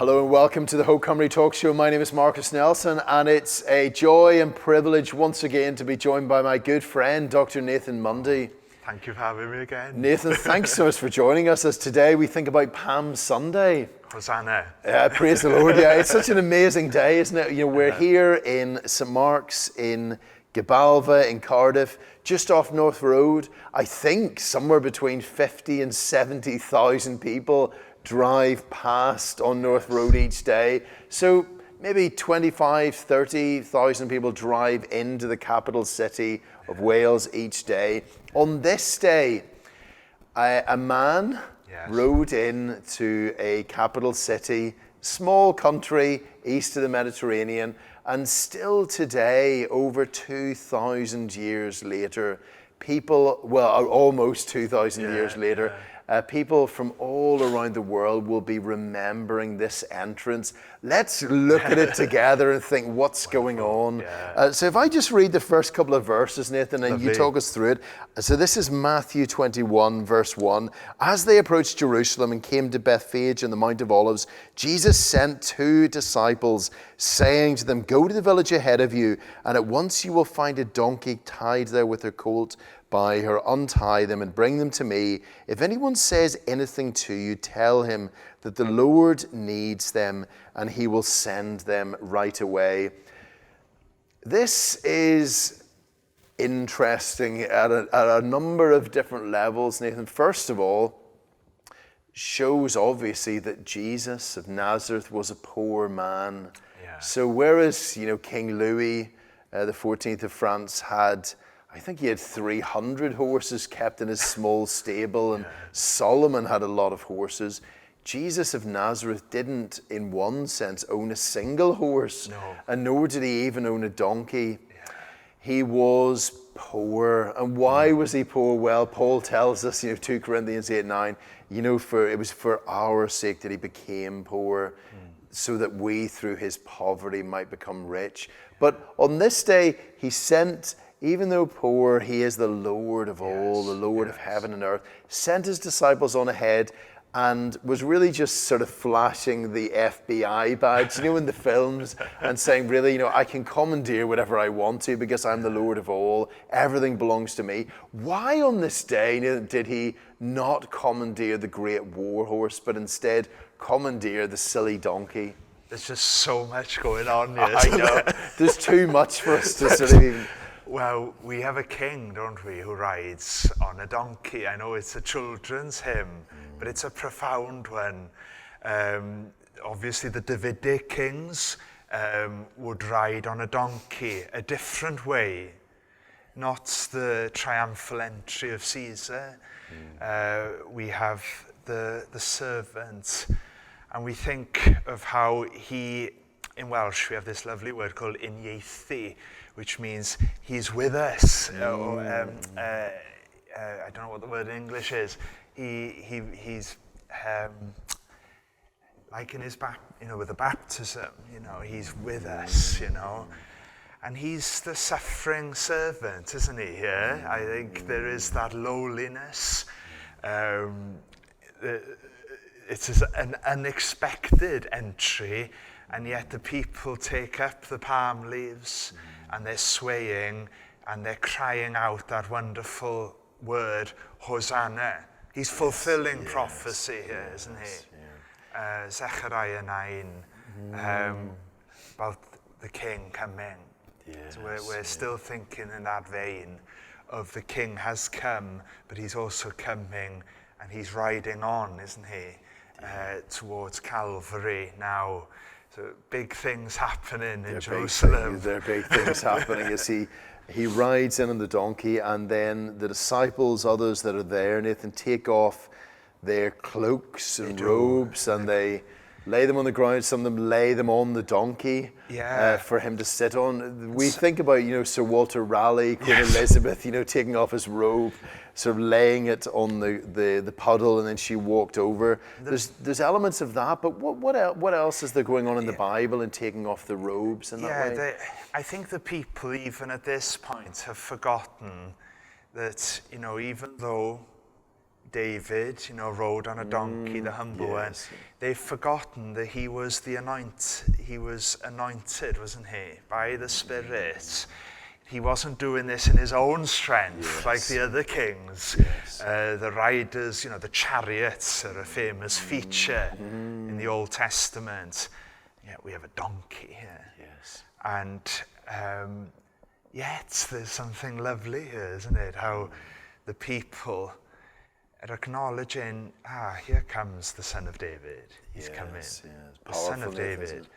Hello and welcome to the Hope Cymru Talk Show. My name is Marcus Nelson, and it's a joy and privilege once again to be joined by my good friend, Dr. Nathan Munday. Thank you for having me again. Nathan, thanks so much for joining us as today we think about Palm Sunday. Hosanna. Praise the Lord. Yeah, it's such an amazing day, isn't it? You know, we're here in St. Mark's in Gibalva in Cardiff, just off North Road. I think somewhere between 50 and 70,000 people drive past on North Road each day. So maybe 25, 30,000 people drive into the capital city of Wales each day. On this day, a man rode into a capital city, small country east of the Mediterranean, and still today, over 2,000 years later, people, well, almost 2,000 years later, people from all around the world will be remembering this entrance. Let's look at it together and think what's going on. So if I just read the first couple of verses, Nathan, and you talk us through it. So this is Matthew 21, verse 1. As they approached Jerusalem and came to Bethphage and the Mount of Olives, Jesus sent 2 disciples, saying to them, "Go to the village ahead of you, and at once you will find a donkey tied there with her colt by her. Untie them and bring them to me. If anyone says anything to you, tell him that the Lord needs them and he will send them right away." This is interesting at a number of different levels, Nathan. First of all, shows obviously that Jesus of Nazareth was a poor man. So whereas, King Louis the 14th of France had, I think he had 300 horses kept in his small stable, and Solomon had a lot of horses. Jesus of Nazareth didn't, in one sense, own a single horse, and nor did he even own a donkey. He was poor. And why was he poor? Well, Paul tells us, 2 Corinthians 8:9, it was for our sake that he became poor, so that we through his poverty might become rich. But on this day, he sent, even though poor, he is the Lord of all, the Lord of heaven and earth, sent his disciples on ahead and was really just sort of flashing the FBI badge, in the films, and saying, really, I can commandeer whatever I want to because I'm the Lord of all. Everything belongs to me. Why on this day did he not commandeer the great war horse, but instead commandeer the silly donkey? There's just so much going on here. I know. There's too much for us to sort of even... Well, we have a king, don't we, who rides on a donkey. I know it's a children's hymn, but it's a profound one. Obviously, the Davidic kings would ride on a donkey a different way, not the triumphal entry of Caesar. We have the servant, and we think of how he, in Welsh, we have this lovely word called uniaethu, which means he's with us. I don't know what the word in English is. He's like in his with the baptism, he's with us, and he's the suffering servant, isn't he? Here, I think there is that lowliness. It's an unexpected entry, and yet the people take up the palm leaves and they're swaying and they're crying out that wonderful word, Hosanna. He's fulfilling prophecy here, isn't he? Zechariah 9, about the king coming. So we're still thinking in that vein of the king has come, but he's also coming and he's riding on, isn't he, towards Calvary now. So big things happening in Jerusalem. There are big things happening as he rides in on the donkey, and then the disciples, others that are there, Nathan, take off their cloaks and robes, and they lay them on the ground. Some of them lay them on the donkey for him to sit on. We think about, Sir Walter Raleigh, Queen Elizabeth, taking off his robe, sort of laying it on the puddle, and then she walked over. There's elements of that, but what else is there going on in the Bible in taking off the robes in that way? I think the people, even at this point, have forgotten that, even though David, rode on a donkey, the humble one. They've forgotten that he was anointed, wasn't he, by the Spirit. He wasn't doing this in his own strength like the other kings. The riders, the chariots are a famous feature in the Old Testament. Yet we have a donkey here. And yet there's something lovely here, isn't it? How the people are acknowledging, here comes the Son of David. He's come in. The Son of David.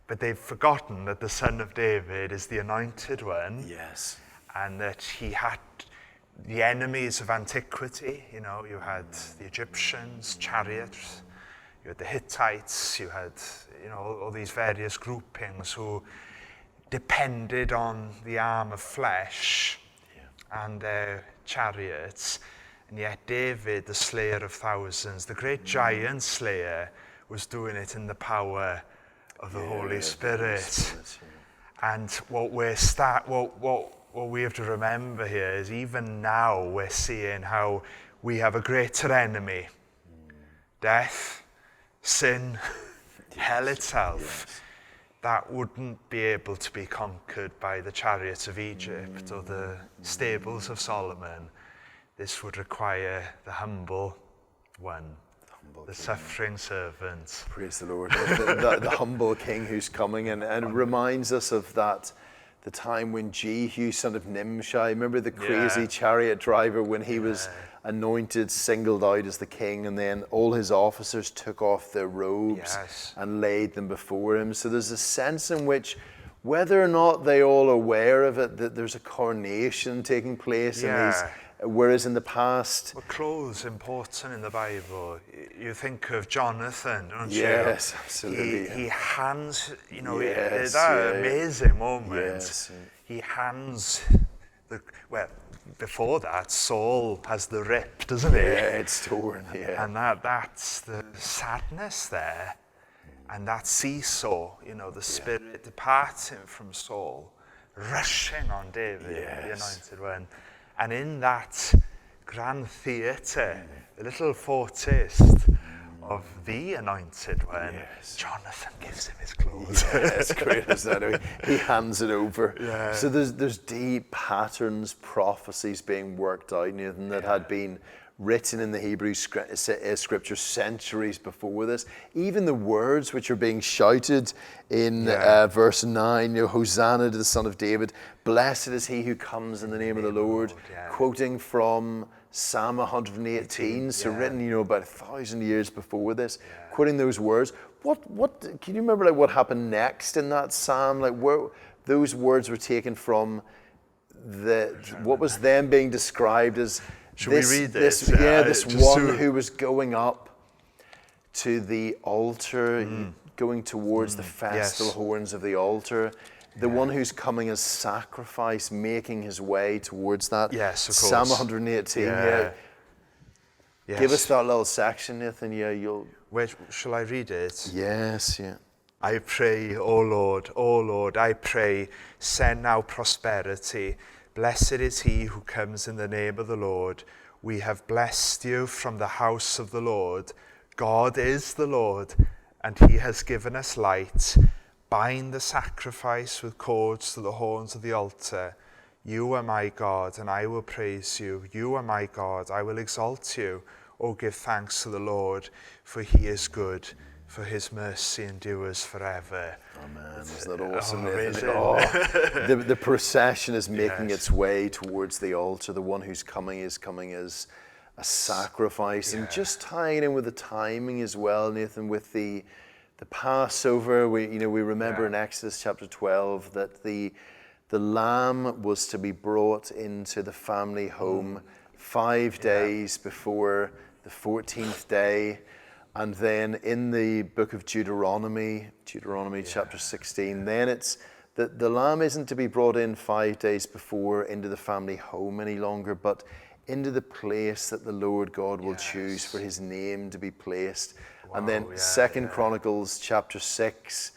But they've forgotten that the Son of David is the anointed one. And that he had the enemies of antiquity. You had the Egyptians, chariots. You had the Hittites. You had, all these various groupings who depended on the arm of flesh and their chariots. And yet David, the slayer of thousands, the great giant slayer, was doing it in the power of the Holy Spirit. And what we have to remember here is even now we're seeing how we have a greater enemy. Death, sin, hell itself. That wouldn't be able to be conquered by the chariots of Egypt or the stables of Solomon. This would require the humble one, the suffering servant. Praise the Lord. The humble king who's coming and reminds us of that, the time when Jehu, son of Nimshi, remember the crazy chariot driver when he was anointed, singled out as the king, and then all his officers took off their robes and laid them before him. So there's a sense in which, whether or not they all are aware of it, that there's a coronation taking place in these. Whereas in the past... Well, clothes important in the Bible. You think of Jonathan, don't you? Yes, absolutely. He hands, that amazing moment. He hands before that, Saul has the rip, doesn't he? Yeah, it's torn, And that's the sadness there. And that seesaw, the Spirit departing from Saul, rushing on David, the anointed one. And in that grand theatre, the little foretaste of the anointed one, Jonathan gives him his clothes. It's great, isn't it? He hands it over. So there's deep patterns, prophecies being worked out, Nathan, that had been written in the Hebrew scripture centuries before this. Even the words which are being shouted in verse 9, Hosanna to the Son of David, blessed is he who comes in the name of the Lord, quoting from Psalm 118, so written, about 1,000 years before this, quoting those words. What can you remember what happened next in that psalm? Where those words were taken from, what was then being described as Should we read this? This one who was going up to the altar, going towards the festal horns of the altar. The one who's coming as sacrifice, making his way towards that. Yes, of course. Psalm 118. Give us that little section, Nathan. Where shall I read it? Yes, I pray, O Lord, I pray, send now prosperity. Blessed is he who comes in the name of the Lord. We have blessed you from the house of the Lord. God is the Lord, and he has given us light. Bind the sacrifice with cords to the horns of the altar. You are my God, and I will praise you. You are my God, I will exalt you. Oh, give thanks to the Lord, for he is good, for his mercy endures forever. Amen. Isn't that awesome? The procession is making its way towards the altar. The one who's coming is coming as a sacrifice. And just tying in with the timing as well, Nathan, with the Passover, we remember in Exodus chapter 12 that the lamb was to be brought into the family home 5 days before the 14th day. And then in the book of Deuteronomy chapter 16, then it's that the lamb isn't to be brought in 5 days before into the family home any longer, but into the place that the Lord God will choose for his name to be placed. And then 2 Chronicles chapter 6,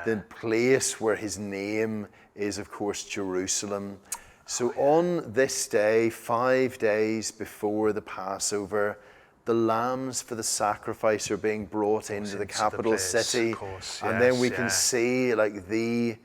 the place where his name is, of course, Jerusalem. So on this day, 5 days before the Passover, the lambs for the sacrifice are being brought into the capital place, city. of course, And then yes, we can see like the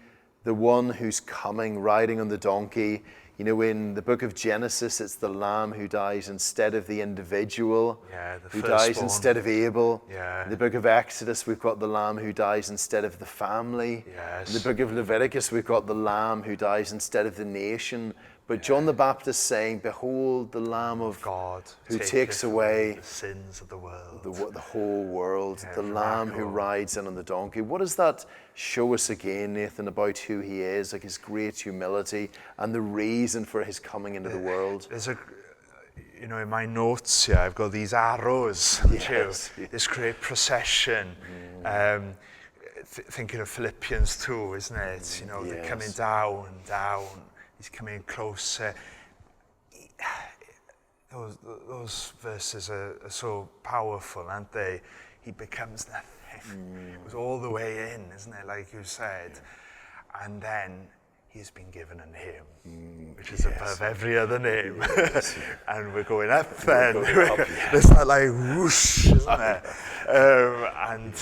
one who's coming riding on the donkey. You know, in the book of Genesis, it's the lamb who dies instead of the individual, who dies firstborn. instead of Abel. Yeah. In the book of Exodus, we've got the lamb who dies instead of the family. Yes. In the book of Leviticus, we've got the lamb who dies instead of the nation. But John the Baptist saying, behold the Lamb of God who takes away the sins of the world. the whole world, Yeah, the Lamb who rides in on the donkey. What does that show us again, Nathan, about who he is, like his great humility and the reason for his coming into the world? There's in my notes here, I've got these arrows, Yes. this great procession. Thinking of Philippians 2, isn't it? They're coming down, he's coming closer. Those verses are so powerful, aren't they? He becomes nothing. It was all the way in, isn't it? Like you said. And then he's been given a name, which is above every other name. Yes. And we're going up then. There's that like whoosh, isn't it? And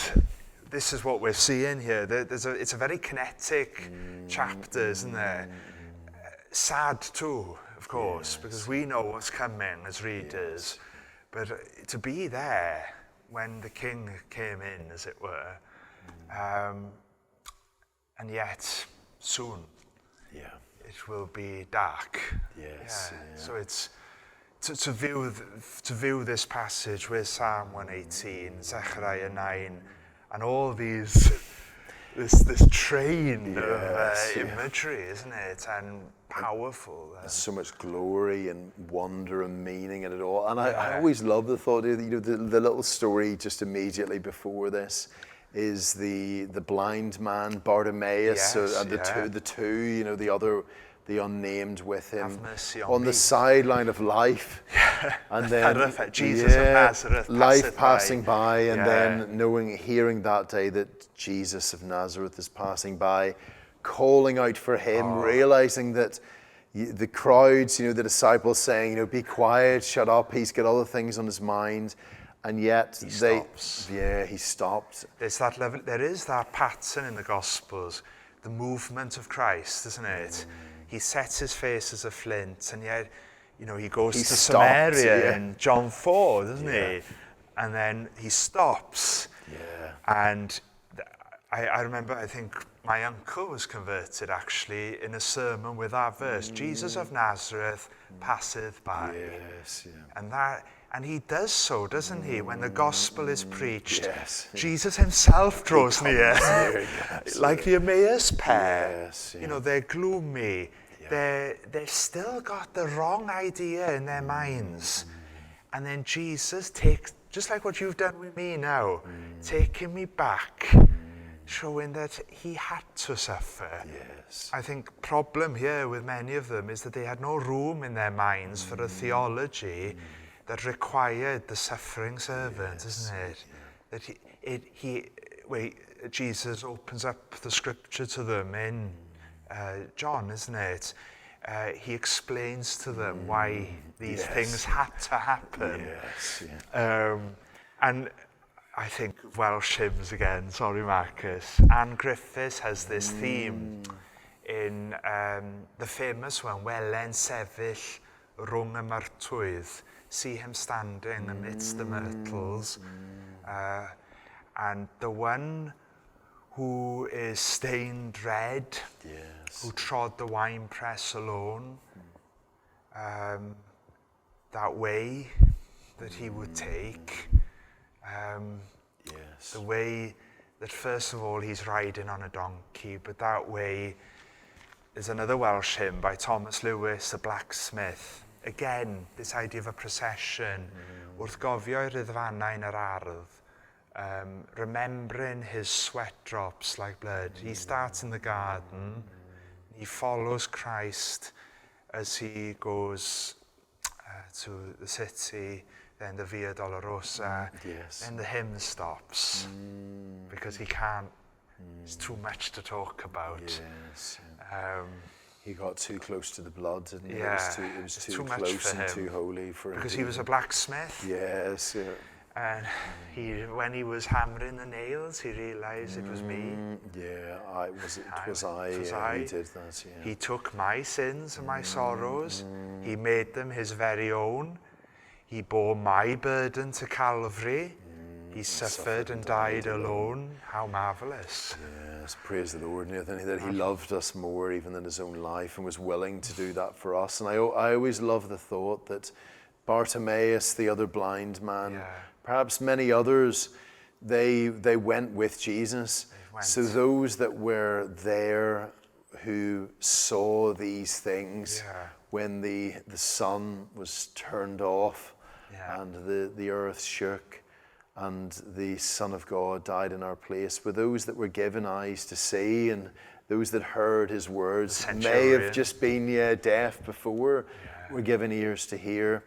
this is what we're seeing here. It's a very kinetic chapter, isn't there? Sad too, of course, because we know what's coming as readers. But to be there when the king came in, as it were, and yet soon it will be dark. So it's to view this passage with Psalm 118, Zechariah 9, and all these this train of imagery, isn't it? And powerful. There's so much glory and wonder and meaning in it all. And I always love the thought, the little story just immediately before this is the blind man Bartimaeus, and the two, the unnamed with him on the sideline of life, and then Jesus of Nazareth, life passing by, and then hearing that day that Jesus of Nazareth is passing by, calling out for him, realizing that the crowds, the disciples saying, be quiet, shut up, he's got other things on his mind. And yet he stopped. There is that pattern in the Gospels, the movement of Christ, isn't it? He sets his face as a flint, and yet, he goes to Samaria in John 4, doesn't he? And then he stops. And I remember, I think my uncle was converted actually in a sermon with that verse, Jesus of Nazareth passeth by. And he does so, doesn't he? When the gospel is preached, Jesus himself draws near. Like the Emmaus pair. They're gloomy. They've still got the wrong idea in their minds. And then Jesus takes, just like what you've done with me now, taking me back, showing that he had to suffer. I think problem here with many of them is that they had no room in their minds for a theology that required the suffering servant, isn't it? That Jesus opens up the scripture to them in John, isn't it? He explains to them why these things had to happen. And I think Welsh hymns again, sorry Marcus. Anne Griffiths has this theme in the famous one, Welen sefyll rhwng y myrtwydd, see him standing amidst the myrtles, and the one who is stained red, who trod the winepress alone, that way that he would take, the way that first of all he's riding on a donkey, but that way is another Welsh hymn by Thomas Lewis, the blacksmith. Again, this idea of a procession, wrth gofio'r ryddfannau yn yr ardd, remembering his sweat drops like blood. He starts in the garden, he follows Christ as he goes to the city, then the Via Dolorosa, then the hymn stops because he can't, it's too much to talk about. He got too close to the blood, didn't he? Yeah, it was it's too too much close for and him. too holy for him. Because he was a blacksmith. Yes. Yeah. And when he was hammering the nails, he realised it was me. Yeah, it was I who did that. Yeah. He took my sins and my sorrows. He made them his very own. He bore my burden to Calvary. He suffered and died alone. How marvellous. Yes, praise the Lord, Nathan, that he loved us more even than his own life and was willing to do that for us. And I always love the thought that Bartimaeus, the other blind man, perhaps many others, they went with Jesus. So those that were there who saw these things when the sun was turned off and the earth shook and the Son of God died in our place, were those that were given eyes to see, and those that heard his words may have just been deaf before, were given ears to hear.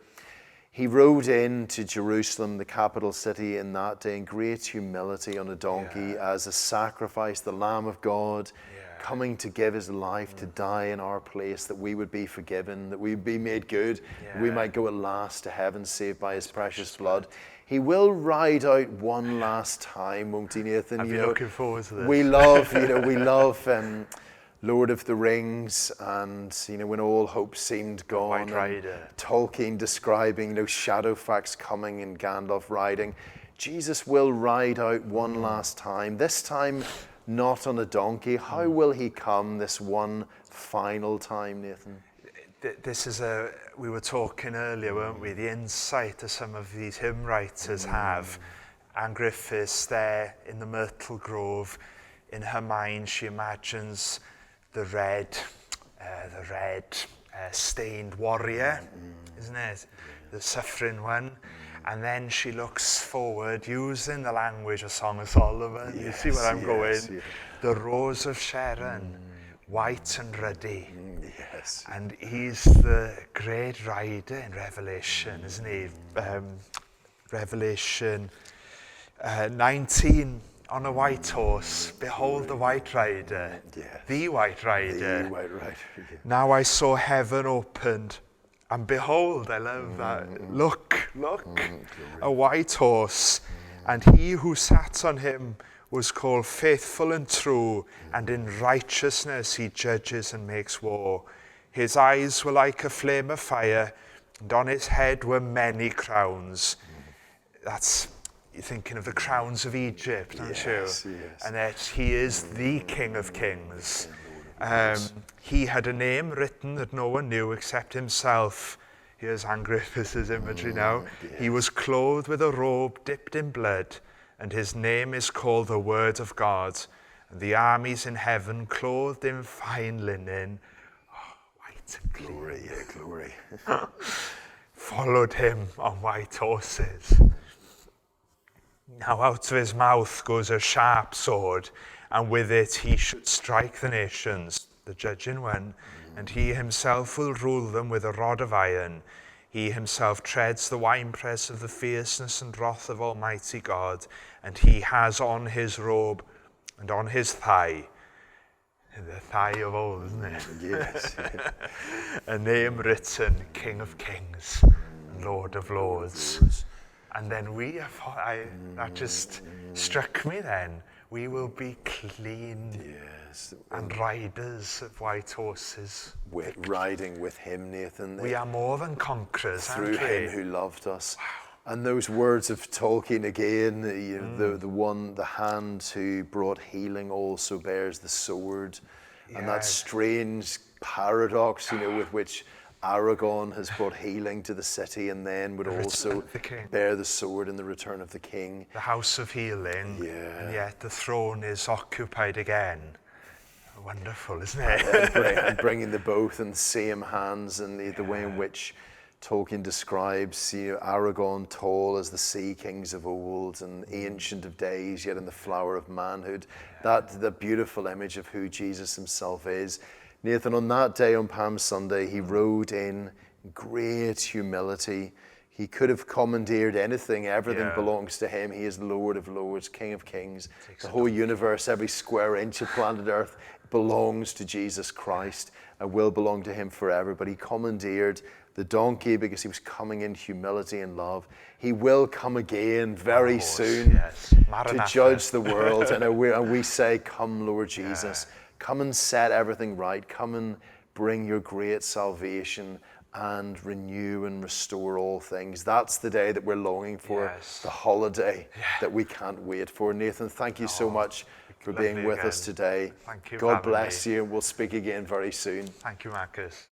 He rode into Jerusalem, the capital city, in that day in great humility on a donkey as a sacrifice, the Lamb of God, coming to give his life to die in our place, that we would be forgiven, that we would be made good, that we might go at last to heaven saved by his precious blood. He will ride out one last time, won't he, Nathan? I've been looking forward to this. We love, Lord of the Rings, and when all hope seemed gone. White Rider. Tolkien describing Shadowfax coming and Gandalf riding. Jesus will ride out one last time. This time, not on a donkey. How will he come this one final time, Nathan? This is we were talking earlier, weren't we? The insight that some of these hymn writers have. Anne Griffiths there in the myrtle grove, in her mind she imagines the red stained warrior, isn't it? The suffering one. And then she looks forward, using the language of Song of Solomon. You see where I'm going? Yeah. The rose of Sharon, white and ruddy. Yes. And he's the great rider in Revelation, isn't he? Revelation 19, on a white horse. Behold the white rider. Yes. The white rider. The white rider. Yeah. Now I saw heaven opened, and behold, I love that. Look, a white horse, and he who sat on him was called Faithful and True, and in righteousness he judges and makes war. His eyes were like a flame of fire, and on his head were many crowns. That's, you're thinking of the crowns of Egypt, aren't you? Yes. And that he is the King of Kings. He had a name written that no one knew except himself. Here's Anne Griffiths' imagery now. Yes. He was clothed with a robe dipped in blood, and his name is called the Word of God. And the armies in heaven, clothed in fine linen, white and clean, glory, followed him on white horses. Now out of his mouth goes a sharp sword, and with it he should strike the nations, the judging one, and he himself will rule them with a rod of iron. He himself treads the winepress of the fierceness and wrath of Almighty God, and he has on his robe and on his thigh, the thigh of old, isn't it? Yes. A name written, King of Kings, Lord of Lords. And then that just struck me then. We will be clean and riders of white horses. Riding with him, Nathan. We are more than conquerors, through him who loved us. Wow. And those words of Tolkien again, the hand who brought healing also bears the sword. And that strange paradox, with which Aragorn has brought healing to the city and then would also bear the sword in the return of the king. The house of healing, and yet the throne is occupied again. Wonderful, isn't it? And bringing the both in the same hands, and the way in which Tolkien describes Aragorn tall as the sea kings of old and ancient of days, yet in the flower of manhood. The beautiful image of who Jesus himself is. Nathan, on that day, on Palm Sunday, he rode in great humility. He could have commandeered anything. Everything Yeah. belongs to him. He is Lord of Lords, King of Kings. The whole universe, every square inch of planet Earth belongs to Jesus Christ and will belong to him forever. But he commandeered the donkey because he was coming in humility and love. He will come again very soon yes. to Maranatha. judge the world. And we say, come, Lord Jesus. Come and set everything right. Come and bring your great salvation and renew and restore all things. That's the day that we're longing for, Yes. the holiday that we can't wait for. Nathan, thank you so much for being lovely with us again. today. Thank you for God having bless me. you, and we'll speak again very soon. Thank you, Marcus.